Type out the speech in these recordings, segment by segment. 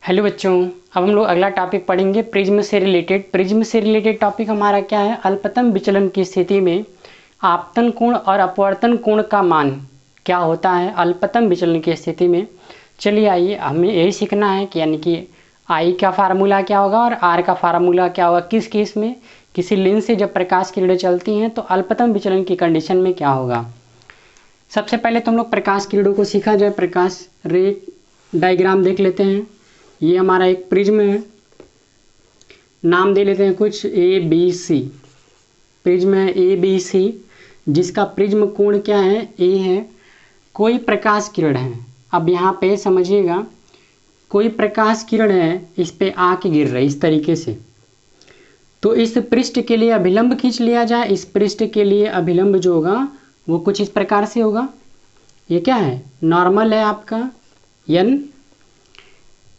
Hello बच्चों, अब हम लोग अगला टॉपिक पढ़ेंगे प्रिज्म से रिलेटेड। प्रिज्म से रिलेटेड टॉपिक हमारा क्या है? अल्पतम विचलन की स्थिति में आपतन कोण और अपवर्तन कोण का मान क्या होता है अल्पतम विचलन की स्थिति में। चलिए आइए, हमें यही सीखना है कि यानी कि आई का फार्मूला क्या होगा और आर का फार्मूला क्या होगा, किस केस में किसी लेंस से जब प्रकाश किरणें चलती हैं तो अल्पतम विचलन की कंडीशन में क्या होगा। सबसे पहले तो हम लोग प्रकाश किरणों को सीखा जाए। प्रकाश रे डायग्राम देख लेते हैं। ये हमारा एक प्रिज्म है, नाम दे लेते हैं कुछ ए बी सी। प्रिज्म है ए बी सी, जिसका प्रिज्म कोण क्या है? ए है। कोई प्रकाश किरण है, अब यहाँ पे समझिएगा, कोई प्रकाश किरण है, इस पे आके गिर रही इस तरीके से, तो इस पृष्ठ के लिए अभिलंब खींच लिया जाए। इस पृष्ठ के लिए अभिलंब जो होगा वो कुछ इस प्रकार से होगा। ये क्या है? नॉर्मल है आपका एन।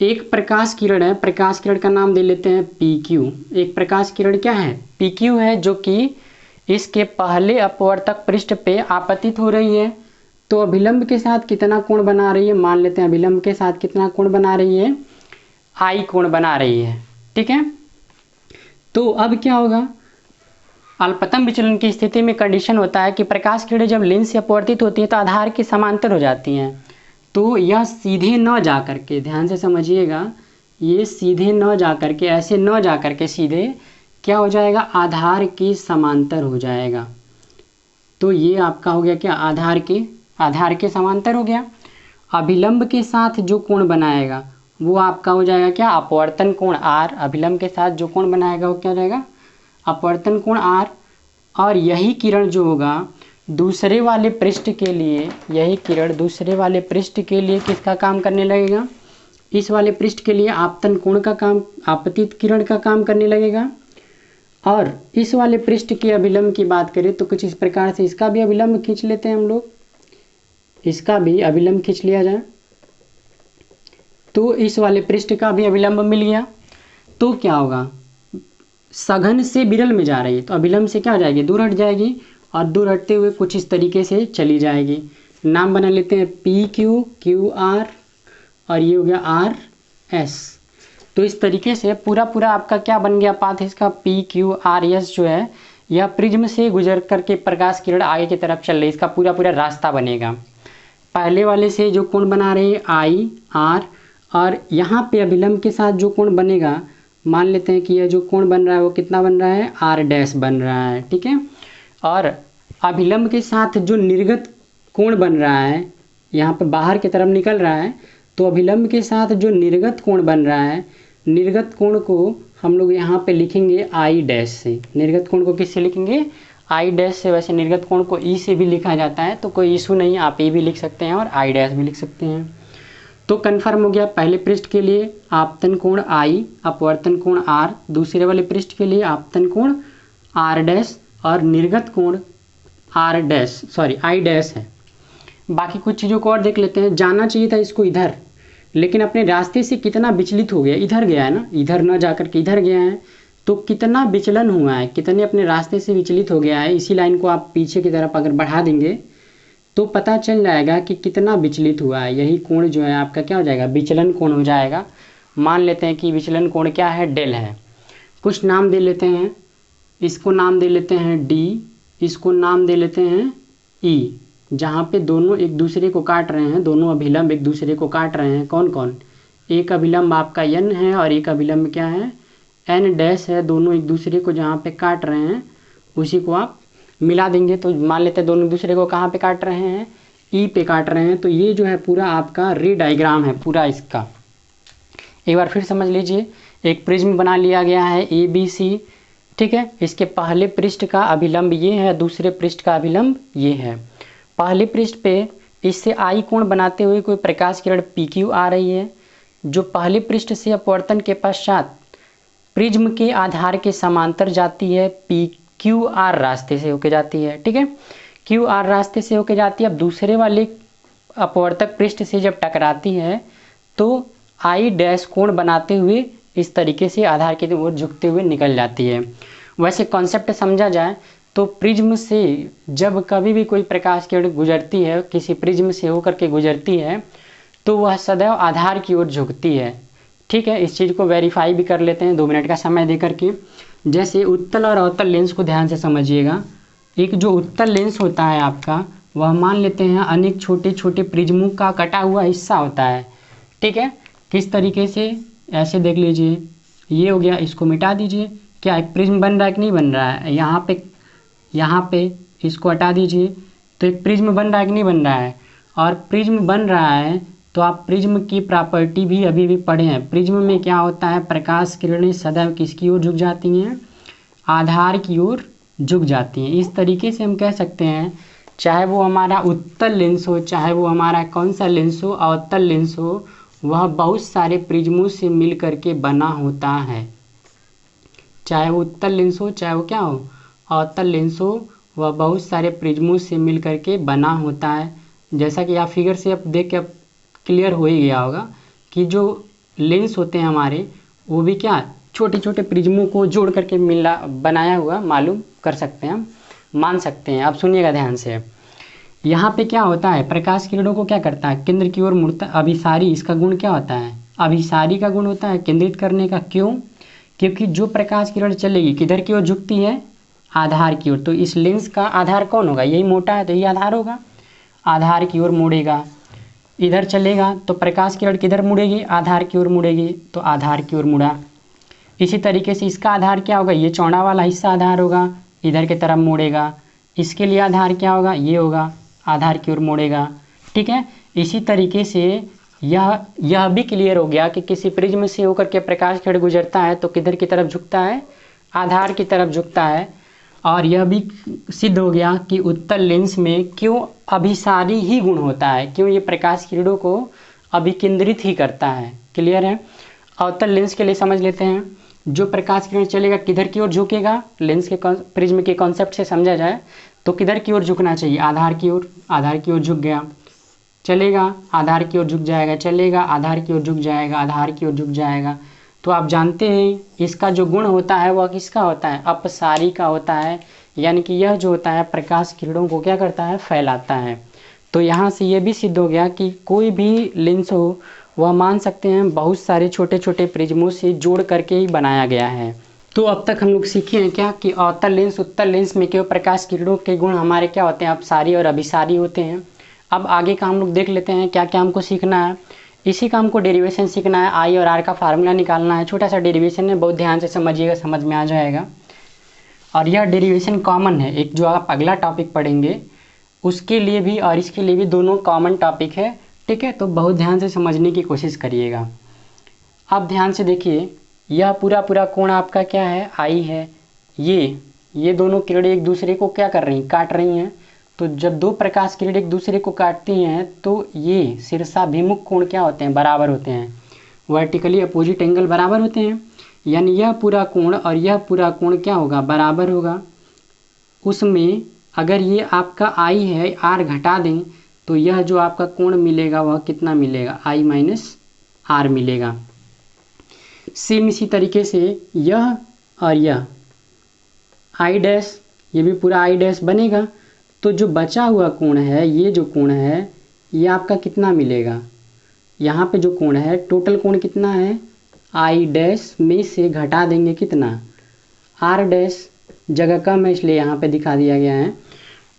एक प्रकाश किरण है, प्रकाश किरण का नाम दे लेते हैं पी क्यू। एक प्रकाश किरण क्या है? पी क्यू है, जो कि इसके पहले अपवर्तक पृष्ठ पे आपतित हो रही है। तो अभिलंब के साथ कितना कोण बना रही है? मान लेते हैं अभिलंब के साथ कितना कोण बना रही है? आई कोण बना रही है। ठीक है, तो अब क्या होगा? अल्पतम विचलन की स्थिति में कंडीशन होता है कि प्रकाश किरणें जब लेंस से अपवर्तित होती हैं तो आधार के समांतर हो जाती हैं। तो यह सीधे न जा करके, ध्यान से समझिएगा, ये सीधे न जा करके, ऐसे न जा करके सीधे क्या हो जाएगा? आधार के समांतर हो जाएगा। तो ये आपका हो गया क्या? आधार के समांतर हो गया। अभिलंब के साथ जो कोण बनाएगा वो आपका हो जाएगा क्या? अपवर्तन कोण आर। अभिलंब के साथ जो कोण बनाएगा वो क्या हो जाएगा? अपवर्तन कोण आर। और यही किरण जो होगा दूसरे वाले पृष्ठ के लिए, यही किरण दूसरे वाले पृष्ठ के लिए किसका काम करने लगेगा? इस वाले पृष्ठ के लिए आपतन कोण का काम, आपतित किरण का काम करने लगेगा। और इस वाले पृष्ठ के अभिलंब की बात करें तो कुछ इस प्रकार से, इसका भी अभिलंब खींच लेते हैं हम लोग, इसका भी अभिलंब खींच लिया जाए तो इस वाले पृष्ठ का भी अभिलंब मिल गया। तो क्या होगा? सघन से विरल में जा रही है तो अभिलंब से क्या हो जाएगी? दूर हट जाएगी, और दूर हटते हुए कुछ इस तरीके से चली जाएगी। नाम बना लेते हैं पी क्यू, क्यू आर, और ये हो गया आर एस। तो इस तरीके से पूरा आपका क्या बन गया पाथ इसका? पी क्यू आर एस जो है, यह प्रिज्म से गुजर करके प्रकाश किरण आगे की तरफ चल रही है, इसका पूरा रास्ता बनेगा। पहले वाले से जो कोण बना रहे हैं आई आर, और यहाँ पे अभिलंब के साथ जो कोण बनेगा, मान लेते हैं कि यह जो कोण बन रहा है वो कितना बन रहा है? आर डैश बन रहा है। ठीक है, और अभिलंब के साथ जो निर्गत कोण बन रहा है, यहाँ पर बाहर की तरफ निकल रहा है, तो अभिलंब के साथ जो निर्गत कोण बन रहा है, निर्गत कोण को हम लोग यहाँ पे लिखेंगे आई डैश से। निर्गत कोण को किससे लिखेंगे? आई डैश से। वैसे निर्गत कोण को ई से भी लिखा जाता है, तो कोई इशू नहीं, आप ई भी लिख सकते हैं और आई डैश भी लिख सकते हैं। तो कन्फर्म हो गया, पहले पृष्ठ के लिए आपतन कोण आई, अपवर्तन कोण आर, दूसरे वाले पृष्ठ के लिए आपतन कोण आर डैश और निर्गत कोण r dash, sorry i dash है। बाकी कुछ चीज़ों को और देख लेते हैं। जाना चाहिए था इसको इधर, लेकिन अपने रास्ते से कितना विचलित हो गया? इधर गया है ना, इधर न जा कर के इधर गया है, तो कितना विचलन हुआ है, कितने अपने रास्ते से विचलित हो गया है। इसी लाइन को आप पीछे की तरफ अगर बढ़ा देंगे तो पता चल जाएगा कि कितना विचलित हुआ है। यही कोण जो है आपका क्या हो जाएगा? विचलन कोण हो जाएगा। मान लेते हैं कि विचलन कोण क्या है? डेल है। कुछ नाम दे लेते हैं, इसको नाम दे लेते हैं डी, इसको नाम दे लेते हैं ई। जहाँ पे दोनों एक दूसरे को काट रहे हैं, दोनों अभिलंब एक दूसरे को काट रहे हैं। कौन कौन? एक अभिलंब आपका एन है और एक अभिलंब क्या है? एन डैश है। दोनों एक दूसरे को जहाँ पे काट रहे हैं उसी को आप मिला देंगे, तो मान लेते हैं दोनों दूसरे को कहाँ पे काट रहे हैं? ई पे काट रहे हैं। तो ये जो है पूरा आपका रे डायग्राम है पूरा इसका। एक बार फिर समझ लीजिए, एक प्रिज्म बना लिया गया है ए बी सी। ठीक है, इसके पहले पृष्ठ का अभिलंब ये है, दूसरे पृष्ठ का अभिलंब ये है। पहले पृष्ठ पे इससे आई कोण बनाते हुए कोई प्रकाश किरण पी क्यू आ रही है, जो पहले पृष्ठ से अपवर्तन के पश्चात प्रिज्म के आधार के समांतर जाती है, पी क्यू आर रास्ते से होके जाती है। ठीक है, क्यू आर रास्ते से होके जाती है। अब दूसरे वाले अपवर्तक पृष्ठ से जब टकराती है तो आई डैश कोण बनाते हुए इस तरीके से आधार की ओर झुकते हुए निकल जाती है। वैसे कॉन्सेप्ट समझा जाए तो प्रिज्म से जब कभी भी कोई प्रकाश किरण गुजरती है, किसी प्रिज्म से होकर के गुजरती है, तो वह सदैव आधार की ओर झुकती है। ठीक है, इस चीज़ को वेरीफाई भी कर लेते हैं 2 मिनट का समय दे करके। जैसे उत्तल और अवतल लेंस को ध्यान से समझिएगा। एक जो उत्तल लेंस होता है आपका, वह मान लेते हैं अनेक छोटे छोटे प्रिज्मों का कटा हुआ हिस्सा होता है। ठीक है, किस तरीके से, ऐसे देख लीजिए, ये हो गया, इसको मिटा दीजिए। क्या एक प्रिज्म बन रहा है कि नहीं बन रहा है? यहाँ पे इसको हटा दीजिए, तो एक प्रिज्म बन रहा है कि नहीं बन रहा है? और प्रिज्म बन रहा है तो आप प्रिज्म की प्रॉपर्टी भी अभी भी पढ़े हैं। प्रिज्म में क्या होता है, प्रकाश किरणें सदैव किसकी ओर झुक जाती हैं? आधार की ओर झुक जाती हैं। इस तरीके से हम कह सकते हैं, चाहे वो हमारा उत्तल लेंस हो, चाहे वो हमारा कौन सा लेंस हो, अवतल लेंस हो, वह बहुत सारे प्रिज्मों से मिल करके बना होता है। चाहे वो उत्तल लेंस हो, चाहे वो क्या हो, अवतल लेंस हो, वह बहुत सारे प्रिज्मों से मिल करके बना होता है। जैसा कि आप फिगर से अब देख के अब क्लियर हो ही गया होगा कि जो लेंस होते हैं हमारे, वो भी क्या छोटे छोटे प्रिज्मों को जोड़ करके मिला बनाया हुआ मालूम कर सकते हैं, मान सकते हैं। अब सुनिएगा ध्यान से, यहाँ पे क्या होता है, प्रकाश किरणों को क्या करता है, केंद्र की ओर मुड़ता। अभिसारी, इसका गुण क्या होता है? अभिसारी का गुण होता है केंद्रित करने का। क्यों? क्योंकि जो प्रकाश किरण चलेगी किधर की ओर झुकती है? आधार की ओर। तो इस लेंस का आधार कौन होगा? यही मोटा है तो यही आधार होगा, आधार की ओर मुड़ेगा। इधर चलेगा तो प्रकाश किरण किधर मुड़ेगी? आधार की ओर मुड़ेगी, तो आधार की ओर मुड़ा। इसी तरीके से इसका आधार क्या होगा? ये चौड़ा वाला हिस्सा आधार होगा, इधर की तरफ मुड़ेगा। इसके लिए आधार क्या होगा? ये होगा, आधार की ओर मुड़ेगा। ठीक है, इसी तरीके से यह भी क्लियर हो गया कि किसी प्रिज्म से होकर के प्रकाश किरण गुजरता है तो किधर की तरफ झुकता है? आधार की तरफ झुकता है। और यह भी सिद्ध हो गया कि उत्तल लेंस में क्यों अभिसारी ही गुण होता है, क्यों ये प्रकाश किरणों को अभिकेंद्रित ही करता है। क्लियर है? अवतल लेंस के लिए समझ लेते हैं। जो प्रकाश किरण चलेगा किधर की ओर झुकेगा? लेंस के प्रिज्म के कॉन्सेप्ट से समझा जाए तो किधर की ओर झुकना चाहिए? आधार की ओर। आधार की ओर झुक गया, चलेगा, आधार की ओर झुक जाएगा, चलेगा, आधार की ओर झुक जाएगा, आधार की ओर झुक जाएगा। तो आप जानते हैं इसका जो गुण होता है वह किसका होता है? अपसारी का होता है। यानी कि यह जो होता है प्रकाश किरणों को क्या करता है? फैलाता है। तो यहाँ से ये भी सिद्ध हो गया कि कोई भी लेंस हो, वह मान सकते हैं बहुत सारे छोटे छोटे प्रिज्मों से जोड़ करके ही बनाया गया है। तो अब तक हम लोग सीखे हैं क्या कि अवतल लेंस, उत्तल लेंस में केवल प्रकाश किरणों के गुण हमारे क्या होते हैं? अपसारी और अभिसारी होते हैं। अब आगे का हम लोग देख लेते हैं क्या क्या हमको सीखना है। इसी का हमको डेरिवेशन सीखना है, आई और आर का फार्मूला निकालना है। छोटा सा डेरिवेशन है, बहुत ध्यान से समझिएगा, समझ में आ जाएगा। और यह डेरिवेशन कॉमन है, एक जो आप अगला टॉपिक पढ़ेंगे उसके लिए भी और इसके लिए भी दोनों कॉमन टॉपिक है। ठीक है, तो बहुत ध्यान से समझने की कोशिश करिएगा। अब ध्यान से देखिए, यह पूरा पूरा कोण आपका क्या है? आई है। ये दोनों किरणें एक दूसरे को क्या कर रही हैं? काट रही हैं। तो जब दो प्रकाश किरण एक दूसरे को काटती हैं तो ये शीर्षाभिमुख कोण क्या होते हैं? बराबर होते हैं। वर्टिकली अपोजिट एंगल बराबर होते हैं। यानी यह पूरा कोण और यह पूरा कोण क्या होगा? बराबर होगा। उसमें अगर ये आपका आई है, आर घटा दें तो यह जो आपका कोण मिलेगा वह कितना मिलेगा? आई माइनस आर मिलेगा। सेम इसी तरीके से यह और यह आई डैश, ये भी पूरा आई डैश बनेगा। तो जो बचा हुआ कोण है, ये जो कोण है, ये आपका कितना मिलेगा? यहाँ पे जो कोण है, टोटल कोण कितना है? आई डैश में से घटा देंगे कितना? R dash. जगह कम है इसलिए यहाँ पे दिखा दिया गया है।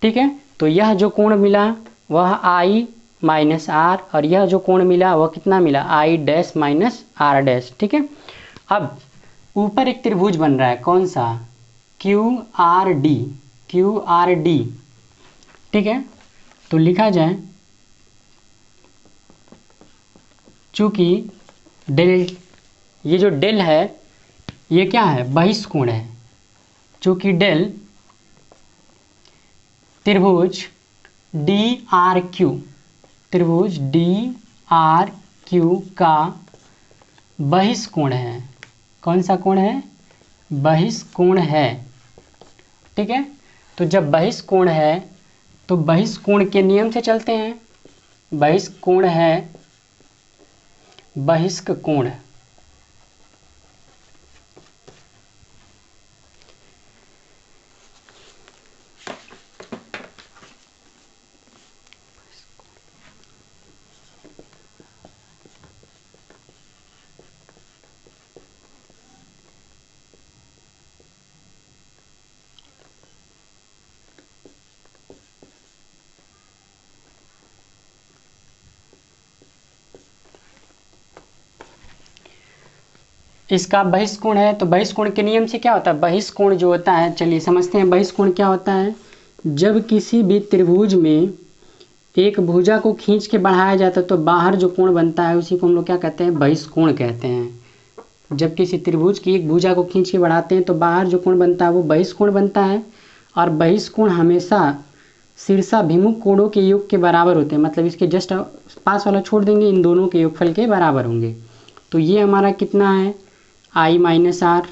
ठीक है, तो यह जो कोण मिला वह आई माइनस आर, और यह जो कोण मिला वह कितना मिला? I dash minus are dash. ठीक है, अब ऊपर एक त्रिभुज बन रहा है, कौन सा? Q R D, Q R D. ठीक है, तो लिखा जाए, चूंकि डेल, ये जो डेल है ये क्या है? बहिष्कोण है। चूंकि डेल त्रिभुज डी आर क्यू, त्रिभुज डी आर क्यू का बहिष्कोण है। कौन सा कोण है? बहिष्कोण है। ठीक है, तो जब बहिष्कोण है तो बहिष्कोण के नियम से चलते हैं। बहिष्कोण है बहिष्क कोण। इसका बहिष्कोण है, तो बहिष्कोण के नियम से क्या होता है, बहिष्कोण जो होता है, चलिए समझते हैं बहिष्कोण क्या होता है। जब किसी भी त्रिभुज में एक भुजा को खींच के बढ़ाया जाता है तो बाहर जो कोण बनता है उसी को हम लोग क्या कहते हैं, बहिष्कोण कहते हैं। जब किसी त्रिभुज की एक भुजा को खींच के बढ़ाते हैं तो बाहर जो कोण बनता है वो बहिष्कोण बनता है। और बहिष्कोण हमेशा शीर्षाभिमुख कोणों के योग के बराबर होते हैं, मतलब इसके जस्ट पास वाला छोड़ देंगे, इन दोनों के योगफल के बराबर होंगे। तो ये हमारा कितना है, आई माइनस आर,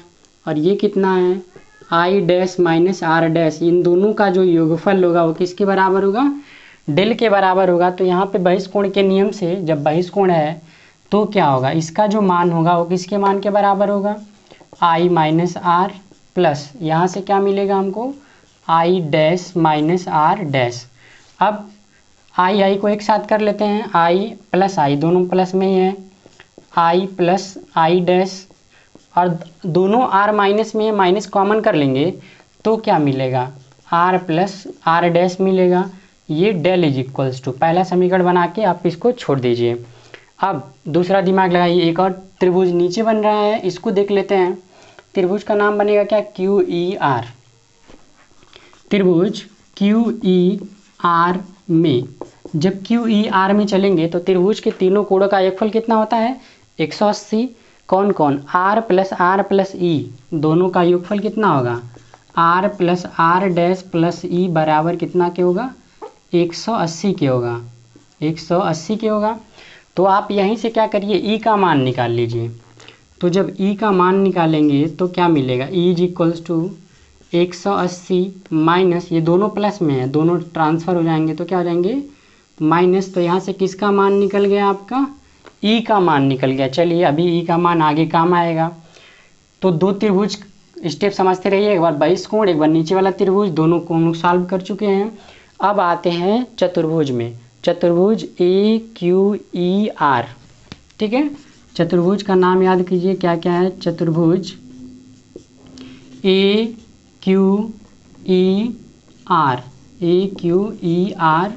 और ये कितना है, I dash minus are dash. इन दोनों का जो योगफल होगा वो किसके बराबर होगा, डेल के बराबर होगा। तो यहाँ पे बहिष्कोण के नियम से जब बहिष्कोण है तो क्या होगा, इसका जो मान होगा वो किसके मान के बराबर होगा, आई माइनस आर प्लस यहाँ से क्या मिलेगा हमको, i dash minus are dash. अब आई को एक साथ कर लेते हैं, आई प्लस आई दोनों प्लस में ही है, आई प्लस आई डैश, और दोनों आर माइनस में है, माइनस कॉमन कर लेंगे तो क्या मिलेगा, आर प्लस आर डैश मिलेगा। ये डेल इज इक्वल्स टू, पहला समीकरण बना के आप इसको छोड़ दीजिए। अब दूसरा दिमाग लगाइए, एक और त्रिभुज नीचे बन रहा है, इसको देख लेते हैं। त्रिभुज का नाम बनेगा क्या, क्यू ई आर। त्रिभुज क्यू ई आर में जब क्यू ई आर में चलेंगे तो त्रिभुज के तीनों कोणों का योगफल कितना होता है, 180। कौन कौन, आर प्लस ई दोनों का योगफल कितना होगा, R plus are dash plus E बराबर कितना के होगा, 180 के होगा, 180 के होगा। तो आप यहीं से क्या करिए, ई का मान निकाल लीजिए। तो जब ई का मान निकालेंगे तो क्या मिलेगा, e is equals to 180 minus, ये दोनों प्लस में है, दोनों ट्रांसफ़र हो जाएंगे तो क्या हो जाएंगे माइनस। तो यहाँ से किसका मान निकल गया, आपका ई का मान निकल गया। चलिए अभी ई का मान आगे काम आएगा। तो दो त्रिभुज स्टेप समझते रहिए, एक बार बहिष्कोण एक बार नीचे वाला त्रिभुज, दोनों को हम लोग सॉल्व कर चुके हैं। अब आते हैं चतुर्भुज में, चतुर्भुज ए क्यू ई आर, ठीक है। चतुर्भुज का नाम याद कीजिए क्या क्या है, चतुर्भुज ए क्यू ई आर, ए क्यू ई आर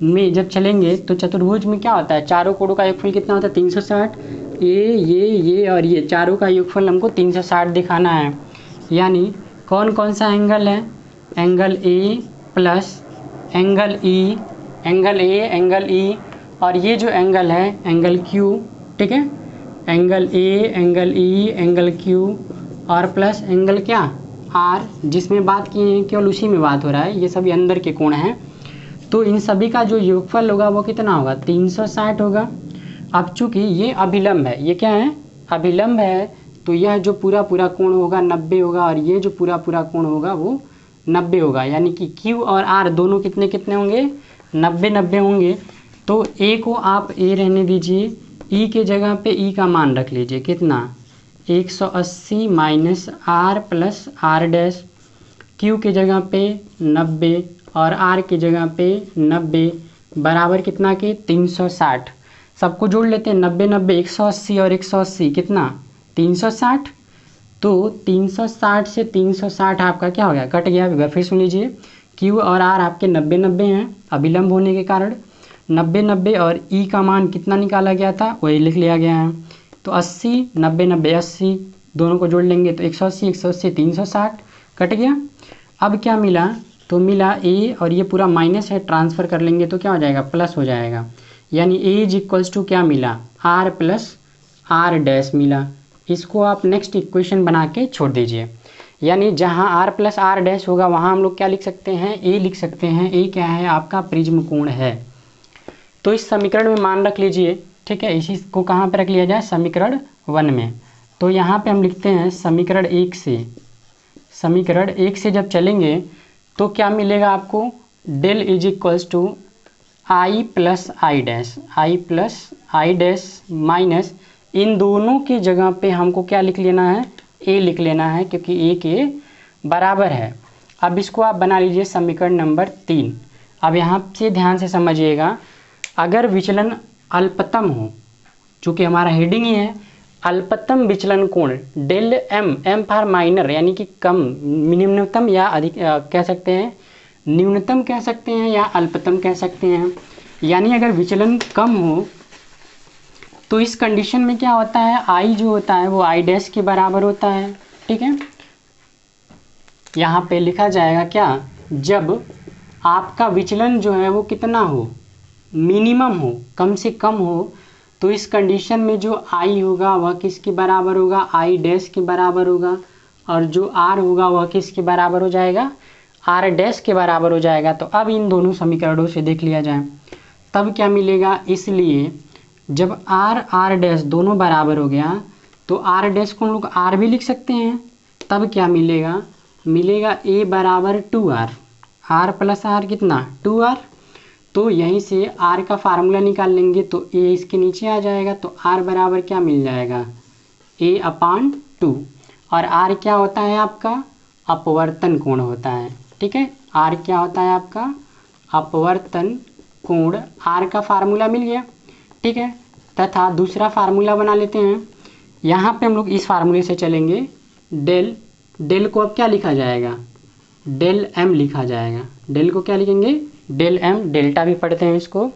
में जब चलेंगे तो चतुर्भुज में क्या होता है, चारों कोणों का योगफल कितना होता है, 360। ये और ये चारों का योगफल हमको 360 दिखाना है। यानी कौन कौन सा एंगल है, angle A plus angle E, angle A angle E, और ये जो एंगल है एंगल क्यू, ठीक है। Angle A angle E angle Q और प्लस एंगल क्या, आर, जिसमें बात की है केवल उसी में बात हो रहा है, ये सभी अंदर के कोण हैं। तो इन सभी का जो योगफल होगा वो कितना होगा, 360 होगा। अब चूंकि ये अभिलंब है, ये क्या है, अभिलंब है, तो यह जो पूरा पूरा कोण होगा 90 होगा, और ये जो पूरा पूरा कोण होगा वो 90 होगा। यानी कि Q और R दोनों कितने कितने होंगे, 90 होंगे। तो A को आप A रहने दीजिए, E के जगह पे E का मान रख लीजिए, कितना, 180 minus r plus are dash, Q के जगह पे 90 और R के जगह पे 90 बराबर कितना के 360। सबको जोड़ लेते हैं, 90 90 180 और 180 कितना 360। तो 360 से 360 आपका क्या हो गया, कट गया। एक बार फिर सुन लीजिए, Q और R आपके 90 हैं अभिलंब होने के कारण, 90 और E का मान कितना निकाला गया था वही लिख लिया गया है। तो 80 90 80 दोनों को जोड़ लेंगे तो 180 180 360 कट गया। अब क्या मिला, तो मिला A और ये पूरा माइनस है, ट्रांसफ़र कर लेंगे तो क्या हो जाएगा, प्लस हो जाएगा। यानी A इज इक्वल्स टू क्या मिला, R प्लस आर डैश मिला। इसको आप नेक्स्ट इक्वेशन बना के छोड़ दीजिए। यानी जहाँ R प्लस आर डैश होगा वहाँ हम लोग क्या लिख सकते हैं, A लिख सकते हैं। A क्या है, आपका प्रिज्म कोण है। तो इस समीकरण में मान रख लीजिए, ठीक है। इसी को कहाँ पर रख लिया जाए, समीकरण 1 में। तो यहाँ पे हम लिखते हैं समीकरण 1 से, समीकरण 1 से जब चलेंगे तो क्या मिलेगा आपको, del is equals to I plus I dash, I plus I dash minus, इन दोनों के जगह पे हमको क्या लिख लेना है, ए लिख लेना है, क्योंकि ए के बराबर है। अब इसको आप बना लीजिए समीकरण नंबर 3। अब यहाँ से ध्यान से समझिएगा, अगर विचलन अल्पतम हो, चूँकि हमारा हेडिंग ही है अल्पतम विचलन कोण, del m, m for minor यानी कि कम, निम्नतम या अधिक कह सकते हैं, न्यूनतम कह सकते हैं या अल्पतम कह सकते हैं। यानी अगर विचलन कम हो तो इस कंडीशन में क्या होता है, आई जो होता है वो आई डैश के बराबर होता है। ठीक है, यहाँ पे लिखा जाएगा क्या, जब आपका विचलन जो है वो कितना हो, मिनिमम हो, कम से कम हो, तो इस कंडीशन में जो आई होगा वह किसके बराबर होगा, आई डैश के बराबर होगा, और जो आर होगा वह किसके बराबर हो जाएगा, आर डैश के बराबर हो जाएगा। तो अब इन दोनों समीकरणों से देख लिया जाए तब क्या मिलेगा, इसलिए जब आर आर डैश दोनों बराबर हो गया तो आर डैश को हम लोग आर भी लिख सकते हैं। तब क्या मिलेगा, मिलेगा ए बराबर 2r, आर प्लस आर कितना 2r। तो यहीं से आर का फार्मूला निकाल लेंगे तो ए इसके नीचे आ जाएगा, तो आर बराबर क्या मिल जाएगा, a/2। और आर क्या होता है आपका, अपवर्तन कोण होता है। ठीक है, आर क्या होता है आपका, अपवर्तन कोण। आर का फार्मूला मिल गया। ठीक है, तथा दूसरा फार्मूला बना लेते हैं। यहाँ पे हम लोग इस फार्मूले से चलेंगे, डेल को अब क्या लिखा जाएगा, डेल एम लिखा जाएगा। डेल को क्या लिखेंगे, डेल एम, डेल्टा भी पढ़ते हैं इसको।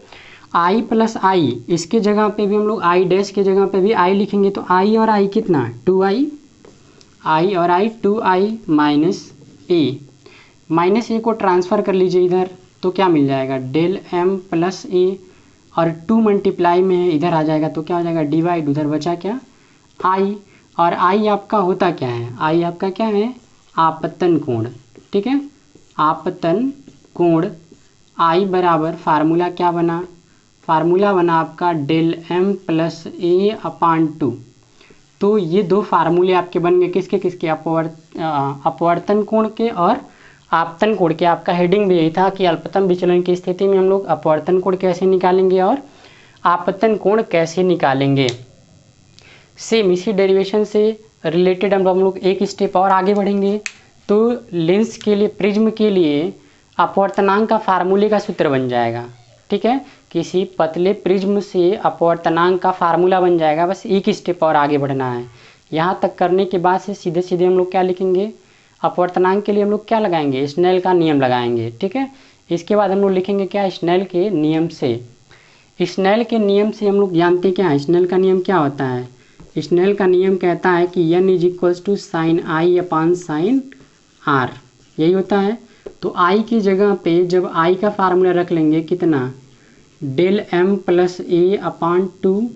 आई प्लस आई, इसके जगह पे भी हम लोग आई डैश के जगह पे भी आई लिखेंगे, तो आई और आई कितना 2i, आई और आई 2i माइनस ए को ट्रांसफ़र कर लीजिए इधर, तो क्या मिल जाएगा, डेल एम प्लस ए, और 2 मल्टीप्लाई में इधर आ जाएगा तो क्या हो जाएगा, डिवाइड, उधर बचा क्या आई। और आई आपका होता क्या है, आई आपका क्या है, आपतन कोण। ठीक है, आपतन कोण। आई बराबर फार्मूला क्या बना, फार्मूला बना आपका डेल एम प्लस a/2। तो ये दो फार्मूले आपके बन गए, किसके किसके, अपवर्तन कोण के और आपतन कोण के। आपका हेडिंग भी यही था कि अल्पतम विचलन की स्थिति में हम लोग अपवर्तन कोण कैसे निकालेंगे और आपतन कोण कैसे निकालेंगे। सेम इसी डेरिवेशन से रिलेटेड हम लोग एक स्टेप और आगे बढ़ेंगे। तो लेंस के लिए, प्रिज्म के लिए अपवर्तनांक का फार्मूले का सूत्र बन जाएगा। ठीक है, किसी पतले प्रिज्म से अपवर्तनांक का फार्मूला बन जाएगा। बस एक स्टेप और आगे बढ़ना है। यहाँ तक करने के बाद से सीधे सीधे हम लोग क्या लिखेंगे, अपवर्तनांक के लिए हम लोग क्या लगाएंगे, स्नेल का नियम लगाएंगे। ठीक है, इसके बाद हम लोग लिखेंगे क्या, स्नेल के नियम से। स्नेल के नियम से हम लोग जानते क्या है, स्नेल का नियम क्या होता है, स्नेल का नियम कहता है कि n = sin i/sin r, यही होता है। तो i की जगह पे जब i का फार्मूला रख लेंगे कितना, डेल m प्लस a/2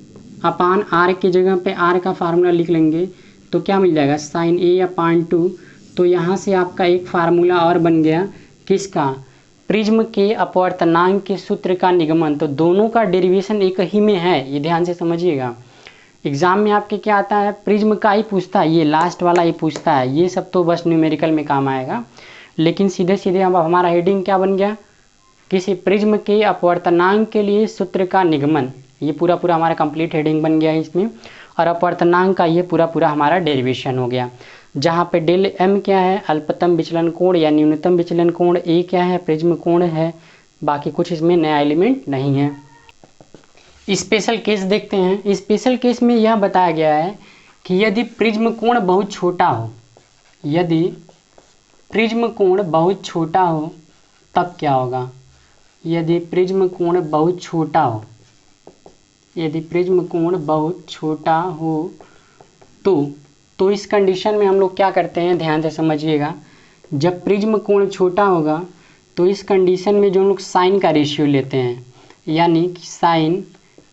अपान r की जगह पे r का फार्मूला लिख लेंगे तो क्या मिल जाएगा, sin a/2। तो यहाँ से आपका एक फार्मूला और बन गया, किसका, प्रिज्म के अपवर्तनांक के सूत्र का निगमन। तो दोनों का डेरिवेशन एक ही में है, ये ध्यान से समझिएगा। एग्जाम में आपके क्या आता है, प्रिज्म का ही पूछता है, ये लास्ट वाला ही पूछता है। ये सब तो बस न्यूमेरिकल में काम आएगा, लेकिन सीधे सीधे अब हमारा हेडिंग क्या बन गया, किसी प्रिज्म के अपवर्तनांक के लिए सूत्र का निगमन। ये पूरा पूरा हमारा कंप्लीट हेडिंग बन गया है इसमें, और अपवर्तनांक का ये पूरा पूरा हमारा डेरिवेशन हो गया। जहाँ पे डेल एम क्या है, अल्पतम विचलन कोण या न्यूनतम विचलन कोण, ए क्या है, प्रिज्म कोण है। बाकी कुछ इसमें नया एलिमेंट नहीं है। स्पेशल केस देखते हैं। स्पेशल केस में यह बताया गया है कि यदि प्रिज्म कोण बहुत छोटा हो, यदि प्रिज्म कोण बहुत छोटा हो तब क्या होगा, यदि प्रिज्म कोण बहुत छोटा हो, यदि प्रिज्म कोण बहुत छोटा हो तो इस कंडीशन में हम लोग क्या करते हैं, ध्यान से समझिएगा। जब प्रिज्म कोण छोटा होगा तो इस कंडीशन में जो हम लोग साइन का रेशियो लेते हैं, यानी कि sine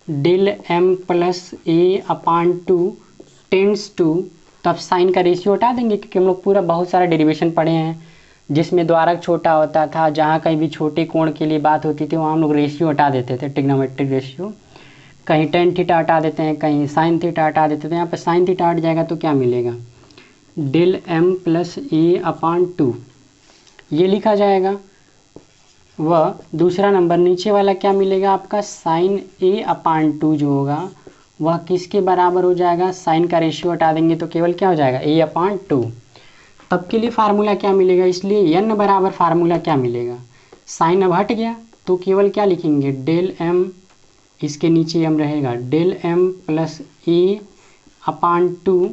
del m plus a/2 tends to, तब साइन का रेशियो हटा देंगे, क्योंकि हम लोग पूरा बहुत सारा डेरिवेशन पढ़े हैं जिसमें द्वारक छोटा होता था। जहाँ कहीं भी छोटे कोण के लिए बात होती थी वहाँ हम लोग रेशियो हटा देते थे, ट्रिग्नोमेट्रिक रेशियो। कहीं tan थीटा हटा देते हैं, कहीं साइन थीटा हटा देते थे। यहाँ पर साइन थीटा हट जाएगा तो क्या मिलेगा, डेल एम प्लस a/2 ये लिखा जाएगा। वह दूसरा नंबर नीचे वाला क्या मिलेगा आपका, साइन a/2 जो होगा वह किसके बराबर हो जाएगा, साइन का रेशियो हटा देंगे तो केवल क्या हो जाएगा, a/2। तब के लिए फार्मूला क्या मिलेगा, इसलिए n बराबर फार्मूला क्या मिलेगा, साइन अब हट गया तो केवल क्या लिखेंगे, डेल एम, इसके नीचे हम रहेगा del m plus a/2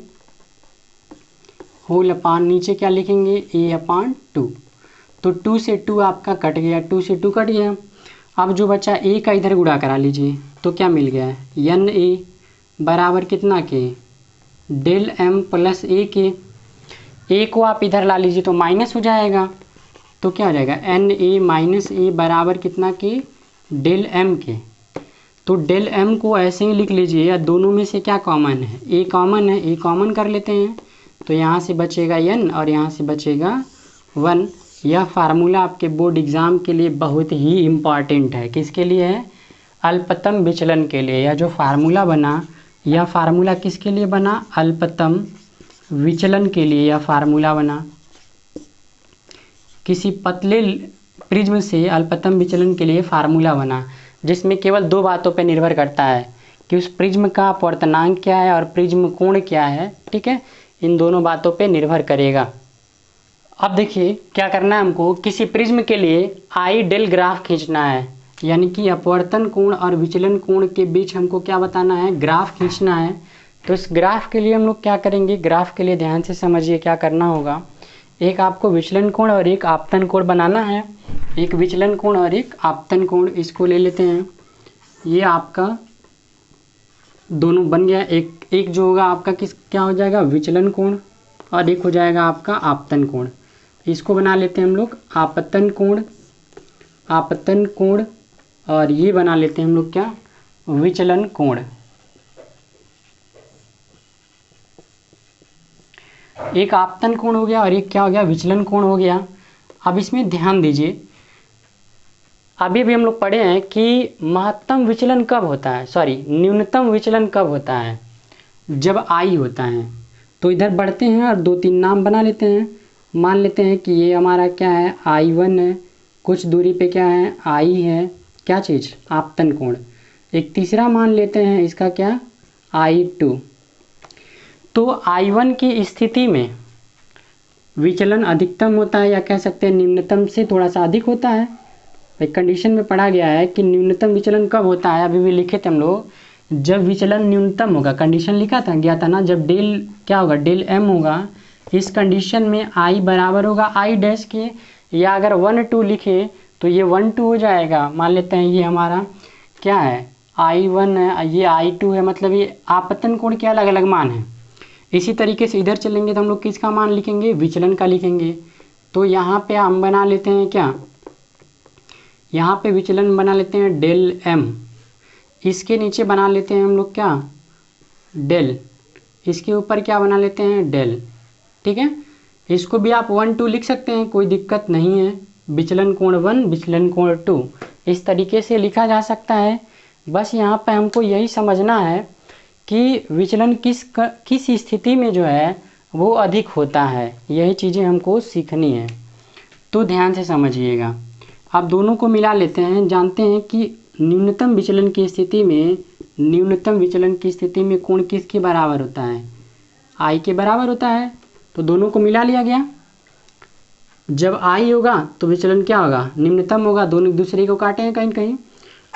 whole upon, नीचे क्या लिखेंगे, a/2। तो 2 से 2 आपका कट गया, 2 से 2 कट गया। अब जो बचा a का इधर गुणा करा लीजिए तो क्या मिल गया, n a, बराबर कितना के डेल एम प्लस ए के। ए को आप इधर ला लीजिए तो माइनस हो जाएगा, तो क्या हो जाएगा एन ए माइनस ए बराबर कितना के डेल एम के। तो डेल एम को ऐसे ही लिख लीजिए, या दोनों में से क्या कॉमन है, ए कॉमन है, ए कॉमन कर लेते हैं तो यहाँ से बचेगा एन और यहाँ से बचेगा 1। यह फार्मूला आपके बोर्ड एग्ज़ाम के लिए बहुत ही इम्पॉर्टेंट है। किसके लिए है, अल्पतम विचलन के लिए। यह जो फार्मूला बना, यह फार्मूला किसके लिए बना, अल्पतम विचलन के लिए यह फार्मूला बना। किसी पतले प्रिज्म से अल्पतम विचलन के लिए फार्मूला बना, जिसमें केवल दो बातों पर निर्भर करता है कि उस प्रिज्म का अपवर्तनांक क्या है और प्रिज्म कोण क्या है। ठीक है, इन दोनों बातों पे निर्भर करेगा। अब देखिए क्या करना है हमको, किसी प्रिज्म के लिए आई डेल ग्राफ खींचना है, यानी कि अपवर्तन कोण और विचलन कोण के बीच हमको क्या बताना है, ग्राफ खींचना है। तो इस ग्राफ के लिए हम लोग क्या करेंगे, ग्राफ के लिए ध्यान से समझिए क्या करना होगा। एक आपको विचलन कोण और एक आपतन कोण बनाना है, एक विचलन कोण और एक आपतन कोण। इसको ले लेते हैं, ये आपका दोनों बन गया। एक जो होगा आपका क्या हो जाएगा, विचलन कोण, और एक हो जाएगा आपका आपतन कोण। इसको बना लेते हैं हम लोग आपतन कोण, आपतन कोण, और ये बना लेते हैं हम लोग क्या, विचलन कोण। एक आपतन कोण हो गया और एक क्या हो गया, विचलन कोण हो गया। अब इसमें ध्यान दीजिए, अभी भी हम लोग पढ़े हैं कि महत्तम विचलन कब होता है, सॉरी न्यूनतम विचलन कब होता है, जब आई होता है। तो इधर बढ़ते हैं और 2-3 नाम बना लेते हैं। मान लेते हैं कि ये हमारा क्या है, I1 है, कुछ दूरी पे क्या है, I है, क्या चीज़, आपतन कोण। एक तीसरा मान लेते हैं, इसका क्या, I2। तो I1 की स्थिति में विचलन अधिकतम होता है, या कह सकते हैं न्यूनतम से थोड़ा सा अधिक होता है। एक कंडीशन में पढ़ा गया है कि न्यूनतम विचलन कब होता है, अभी भी लिखे थे हम लोग, जब विचलन न्यूनतम होगा। कंडीशन लिखा था, गया था ना, जब डेल क्या होगा, डेल एम होगा। इस कंडीशन में आई बराबर होगा आई डैश के, या अगर 1-2 लिखे तो ये 1-2 हो जाएगा। मान लेते हैं ये हमारा क्या है, I1 है, ये I2 है, मतलब ये आपतन कोण के अलग अलग मान है। इसी तरीके से इधर चलेंगे तो हम लोग किसका मान लिखेंगे, विचलन का लिखेंगे। तो यहाँ पे हम बना लेते हैं क्या, यहाँ पे विचलन बना लेते हैं डेल एम। इसके नीचे बना लेते हैं हम लोग क्या, डेल। इसके ऊपर क्या बना लेते हैं, डेल। ठीक है, इसको भी आप 1-2 लिख सकते हैं, कोई दिक्कत नहीं है। विचलन कोण 1, विचलन कोण 2, इस तरीके से लिखा जा सकता है। बस यहाँ पे हमको यही समझना है कि विचलन किस स्थिति में जो है वो अधिक होता है, यही चीज़ें हमको सीखनी है। तो ध्यान से समझिएगा। अब दोनों को मिला लेते हैं। जानते हैं कि न्यूनतम विचलन की स्थिति में, न्यूनतम विचलन की स्थिति में कोण किसके बराबर होता है, आई के बराबर होता है। तो दोनों को मिला लिया गया। जब आई होगा तो विचलन क्या होगा, निम्नतम होगा। दोनों एक दूसरे को काटे हैं कहीं कहीं।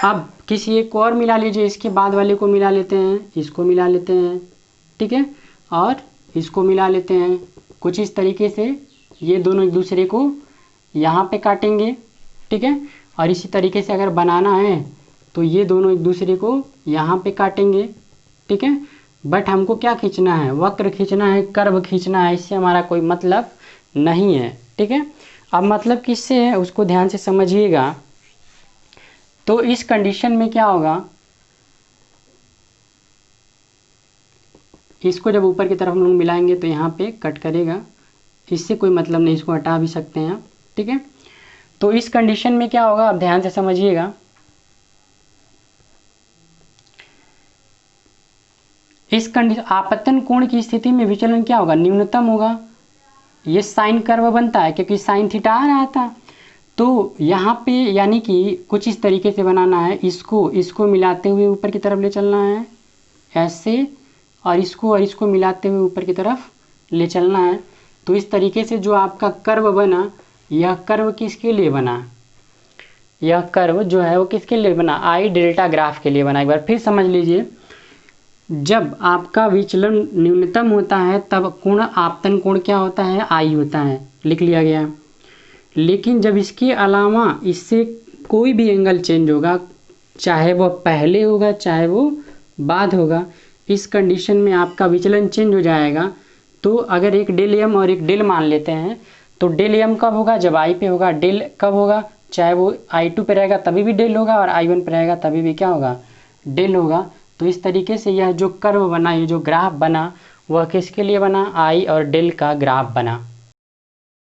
अब किसी एक को और मिला लीजिए, इसके बाद वाले को मिला लेते हैं, इसको मिला लेते हैं, ठीक है, और इसको मिला लेते हैं। कुछ इस तरीके से ये दोनों एक दूसरे को यहाँ पे काटेंगे, ठीक है। और इसी तरीके से अगर बनाना है तो ये दोनों एक दूसरे को यहाँ पे काटेंगे, ठीक है। बट हमको क्या खींचना है, वक्र खींचना है, कर्व खींचना है, इससे हमारा कोई मतलब नहीं है, ठीक है। अब मतलब किससे है उसको ध्यान से समझिएगा। तो इस कंडीशन में क्या होगा, इसको जब ऊपर की तरफ हम लोग मिलाएंगे तो यहाँ पे कट करेगा, इससे कोई मतलब नहीं, इसको हटा भी सकते हैं आप, ठीक है। तो इस कंडीशन में क्या होगा, आप ध्यान से समझिएगा। इस कंडीशन आपतन कोण की स्थिति में विचलन क्या होगा, न्यूनतम होगा। ये साइन कर्व बनता है क्योंकि साइन थीटा आ रहा था। तो यहाँ पे यानी कि कुछ इस तरीके से बनाना है, इसको मिलाते हुए ऊपर की तरफ ले चलना है ऐसे, और इसको मिलाते हुए ऊपर की तरफ ले चलना है। तो इस तरीके से जो आपका कर्व बना, यह कर्व किसके लिए बना, यह कर्व जो है वो किसके लिए बना, आई डेल्टा ग्राफ के लिए बना। एक बार फिर समझ लीजिए, जब आपका विचलन न्यूनतम होता है तब कोण आपतन कोण क्या होता है, आई होता है, लिख लिया गया। लेकिन जब इसके अलावा इससे कोई भी एंगल चेंज होगा, चाहे वो पहले होगा चाहे वो बाद होगा, इस कंडीशन में आपका विचलन चेंज हो जाएगा। तो अगर एक डेल एम और एक डेल मान लेते हैं तो डेल एम कब होगा, जब आई पे होगा। डेल कब होगा, चाहे वो I2 पे रहेगा तभी भी डेल होगा और I1 पे रहेगा तभी भी क्या होगा, डेल होगा। तो इस तरीके से यह जो कर्व बना, ये जो ग्राफ बना, वह किसके लिए बना, आई और डेल का ग्राफ बना।